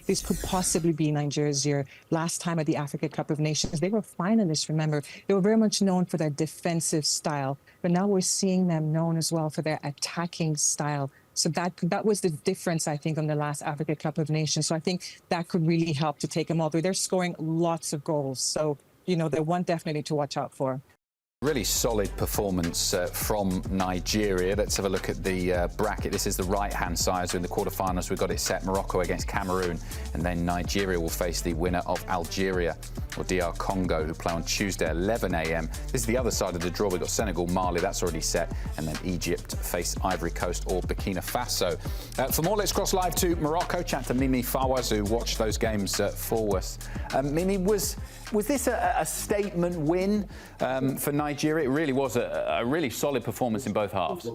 this could possibly be Nigeria's year. Last time at the Africa Cup of Nations, they were finalists, remember. They were very much known for their defensive style, but now we're seeing them known as well for their attacking style. So that was the difference, I think, on the last Africa Cup of Nations. So I think that could really help to take them all through. They're scoring lots of goals. So, you know, they're one definitely to watch out for. Really solid performance from Nigeria. Let's have a look at the bracket. This is the right-hand side. So in the quarterfinals, we've got it set Morocco against Cameroon, and then Nigeria will face the winner of Algeria or DR Congo, who play on Tuesday, 11 a.m. This is the other side of the draw. We've got Senegal, Mali, that's already set, and then Egypt face Ivory Coast or Burkina Faso. For more, let's cross live to Morocco, chat to Mimi Fawaz, who watched those games for us. Mimi, was this a statement win for Nigeria? It really was a really solid performance in both halves.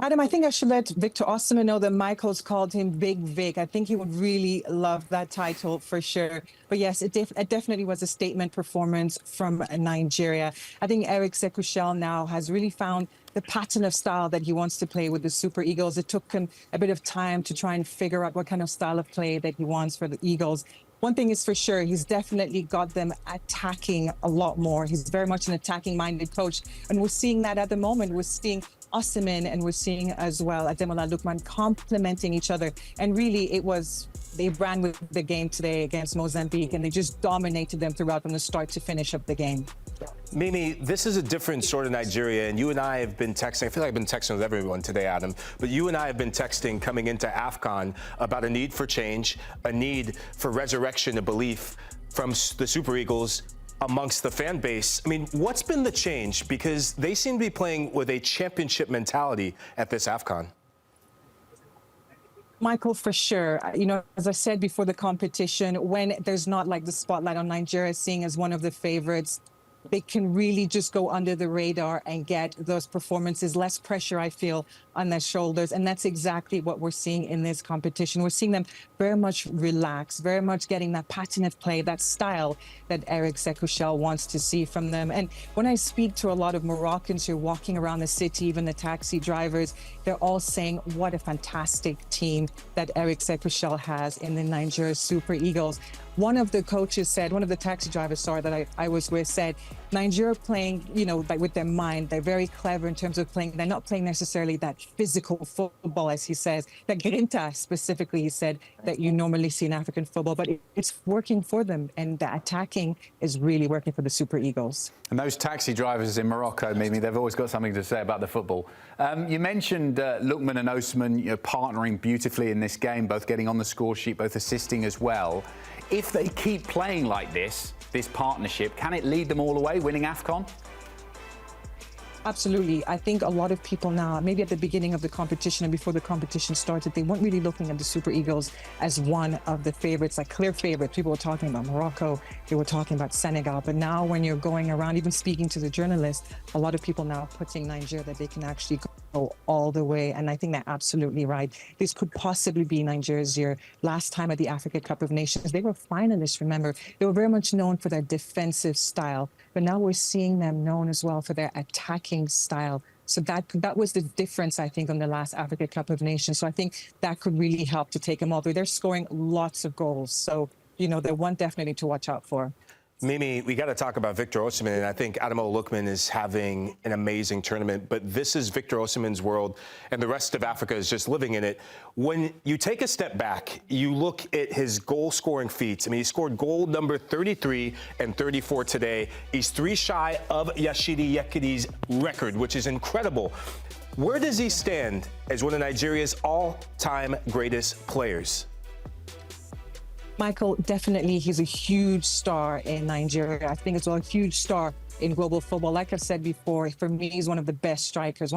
Adam, I think I should let Victor Osimhen know that Michael's called him Big Vic. I think he would really love that title for sure. But yes, it definitely was a statement performance from Nigeria. I think Eric Sekushel now has really found the pattern of style that he wants to play with the Super Eagles. It took him a bit of time to try and figure out what kind of style of play that he wants for the Eagles. One thing is for sure, he's definitely got them attacking a lot more. He's very much an attacking-minded coach. And we're seeing that at the moment. We're seeing Osimhen and we're seeing as well Ademola, Lookman complementing each other. And really, they ran with the game today against Mozambique, and they just dominated them throughout from the start to finish of the game. Mimi, this is a different sort of Nigeria, and you and I have been texting. I feel like I've been texting with everyone today, Adam, but you and I have been texting coming into AFCON about a need for change, a need for resurrection of belief from the Super Eagles amongst the fan base. I mean, what's been the change? Because they seem to be playing with a championship mentality at this AFCON. Michael, for sure. You know, as I said before the competition, when there's not like the spotlight on Nigeria seeing as one of the favorites, they can really just go under the radar and get those performances, less pressure, I feel, on their shoulders. And that's exactly what we're seeing in this competition. We're seeing them very much relaxed, very much getting that pattern of play, that style that Eric Sekushel wants to see from them. And when I speak to a lot of Moroccans who are walking around the city, even the taxi drivers, they're all saying what a fantastic team that Eric Sekushel has in the Nigeria Super Eagles. One of the coaches said, one of the taxi drivers, that I was with said, Nigeria playing, you know, like with their mind, they're very clever in terms of playing. They're not playing necessarily that physical football, as he says, that grinta specifically, he said, that you normally see in African football, but it's working for them. And the attacking is really working for the Super Eagles. And those taxi drivers in Morocco, Mimi, they've always got something to say about the football. You mentioned Lookman and Osimhen, you know, partnering beautifully in this game, both getting on the score sheet, both assisting as well. If they keep playing like this partnership, can it lead them all the way, winning AFCON? Absolutely. I think a lot of people now, maybe at the beginning of the competition and before the competition started, they weren't really looking at the Super Eagles as one of the favorites, like clear favorites. People were talking about Morocco, they were talking about Senegal. But now when you're going around, even speaking to the journalists, a lot of people now putting Nigeria that they can actually go all the way. And I think they're absolutely right. This could possibly be Nigeria's year. Last time at the Africa Cup of Nations, they were finalists, remember. They were very much known for their defensive style. But now we're seeing them known as well for their attacking style. So that was the difference, I think, on the last Africa Cup of Nations. So I think that could really help to take them all through. They're scoring lots of goals. So, you know, they're one definitely to watch out for. Mimi, we got to talk about Victor Osimhen, and I think Ademola Lookman is having an amazing tournament, but this is Victor Osimhen's world, and the rest of Africa is just living in it. When you take a step back, you look at his goal-scoring feats. I mean, he scored goal number 33 and 34 today. He's 3 shy of Yashidi Yekini's record, which is incredible. Where does he stand as one of Nigeria's all-time greatest players? Michael, definitely, he's a huge star in Nigeria. I think it's a huge star in global football. Like I've said before, for me, he's one of the best strikers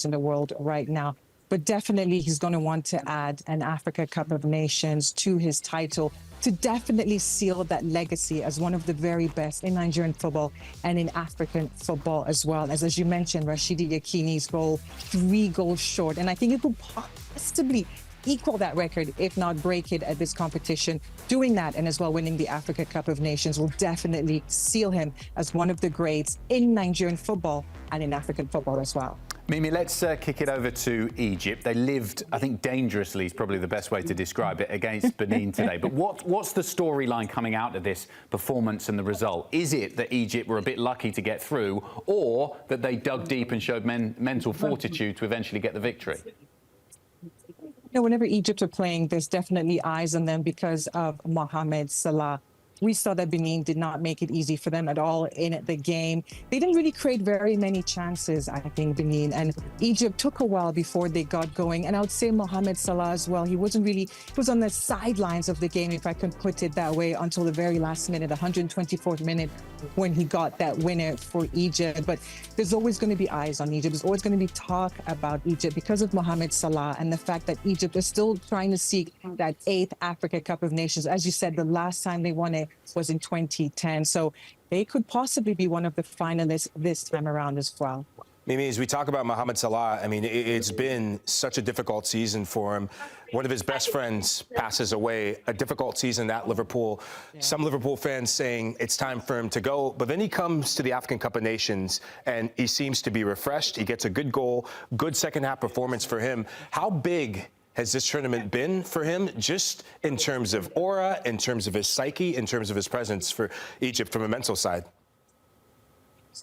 in the world right now. But definitely, he's going to want to add an Africa Cup of Nations to his title to definitely seal that legacy as one of the very best in Nigerian football and in African football as well. As you mentioned, Rashidi Yakini's goal, 3 goals short. And I think it could possibly equal that record, if not break it at this competition. Doing that and as well winning the Africa Cup of Nations will definitely seal him as one of the greats in Nigerian football and in African football as well. Mimi, let's kick it over to Egypt. They lived, I think, dangerously is probably the best way to describe it, against Benin today. But what's the storyline coming out of this performance and the result? Is it that Egypt were a bit lucky to get through, or that they dug deep and showed mental fortitude to eventually get the victory? Whenever Egypt are playing, there's definitely eyes on them because of Mohamed Salah. We saw that Benin did not make it easy for them at all in the game. They didn't really create very many chances, I think, Benin. And Egypt took a while before they got going. And I would say Mohamed Salah as well. He was on the sidelines of the game, if I can put it that way, until the very last minute, 124th minute, when he got that winner for Egypt. But there's always going to be eyes on Egypt. There's always going to be talk about Egypt because of Mohamed Salah and the fact that Egypt is still trying to seek that 8th Africa Cup of Nations. As you said, the last time they won it was in 2010. So they could possibly be one of the finalists this time around as well. Mimi, as we talk about Mohamed Salah, I mean, it's been such a difficult season for him. One of his best friends passes away, a difficult season at Liverpool. Yeah. Some Liverpool fans saying it's time for him to go, but then he comes to the African Cup of Nations and he seems to be refreshed. He gets a good goal, good second half performance for him. How big has this tournament been for him, just in terms of aura, in terms of his psyche, in terms of his presence for Egypt from a mental side?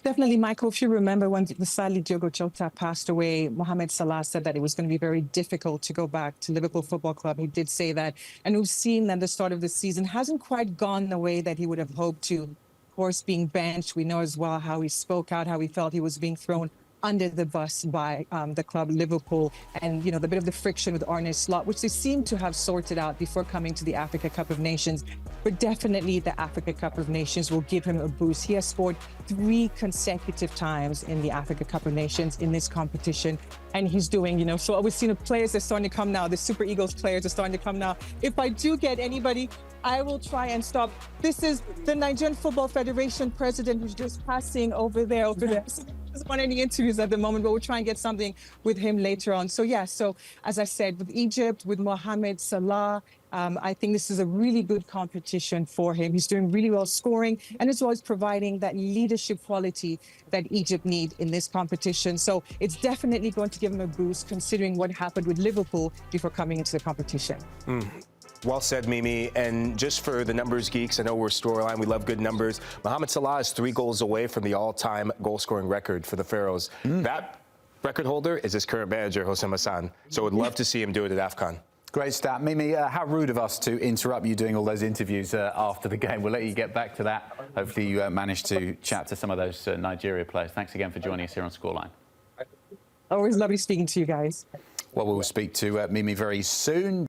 Definitely, Michael, if you remember when sadly Diogo Jota passed away, Mohamed Salah said that it was going to be very difficult to go back to Liverpool Football Club. He did say that. And we've seen that the start of the season hasn't quite gone the way that he would have hoped to. Of course, being benched, we know as well how he spoke out, how he felt he was being thrown under the bus by the club Liverpool, and the bit of the friction with Arne Slot, which they seem to have sorted out before coming to the Africa Cup of Nations. But definitely the Africa Cup of Nations will give him a boost. He has scored 3 consecutive times in the Africa Cup of Nations in this competition, and he's doing, so we've seen the players are starting to come now. The Super Eagles players are starting to come now. If I do get anybody, I will try and stop. This is the Nigerian Football Federation president who's just passing over there. Doesn't want any interviews at the moment, but we'll try and get something with him later on. So as I said, with Egypt, with Mohamed Salah, I think this is a really good competition for him. He's doing really well scoring, and as well as providing that leadership quality that Egypt need in this competition. So it's definitely going to give him a boost, considering what happened with Liverpool before coming into the competition. Well said, Mimi. And just for the numbers geeks, I know we're Scoreline, we love good numbers. Mohamed Salah is 3 goals away from the all-time goal-scoring record for the Pharaohs. That record holder is his current manager, Osimhen. So would love to see him do it at AFCON. Great stat. Mimi, how rude of us to interrupt you doing all those interviews after the game. We'll let you get back to that. Hopefully you managed to chat to some of those Nigeria players. Thanks again for joining us here on Scoreline. Always lovely speaking to you guys. Well, we'll speak to Mimi very soon.